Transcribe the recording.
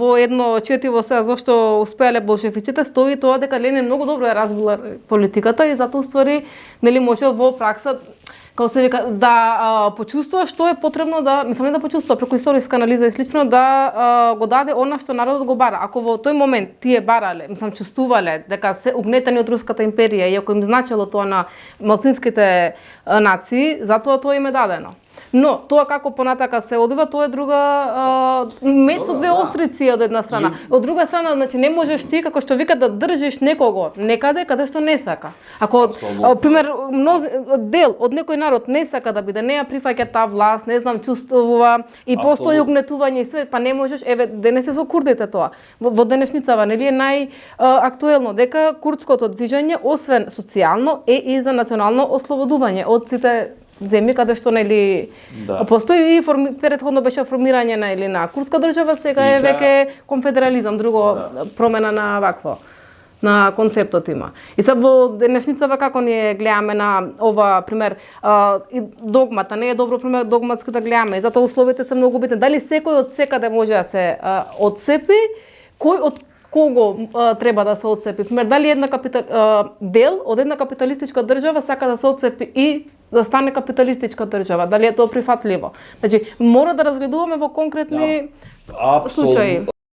Во едно четиво сега зошто успеале болшевиците, стои тоа дека Ленин многу добро ја разбила политиката и затоа уствари нели можел во пракса како се вика да почувствува што е потребно да, мислам не да почувствува преку историска анализа и слично да го даде она што народот го бара. Ако во тој момент тие барале, мислам чувствувале дека се угнетени од руската империја и ако им значело тоа на малцинските нации, затоа тоа им е дадено. Но тоа како понатака се одива, тоа е друга меч со две острици од една страна. Од друга страна, значи не можеш ти како што вика да држиш некого некаде каде што не сака. Ако пример дел од некој народ не сака да биде, не ја прифаќа таа власт, не знам, чувствува и постои угнетување и све, па не можеш, еве денес е со курдите тоа. Во денешницава нели е најактуелно дека курдското движење освен социјално е и за национално ослободување од сите земји каде што нели постои и претходно беше формирање на курдска држава, сега е веќе конфедерализам, друго промена на вакво на концептот има. И сега во денешницава како ние гледаме на ова пример и догмата не е добро пример догматски да гледаме, и затоа условите се многу битни. Дали секој од секаде може да се отцепи, кој од кого треба да се отцепи? Пример, дали дел од една капиталистичка држава сака да се отцепи и да стане капиталистичка држава, дали е тоа прифатливо? Значи, мора да разгледуваме во конкретни случаи.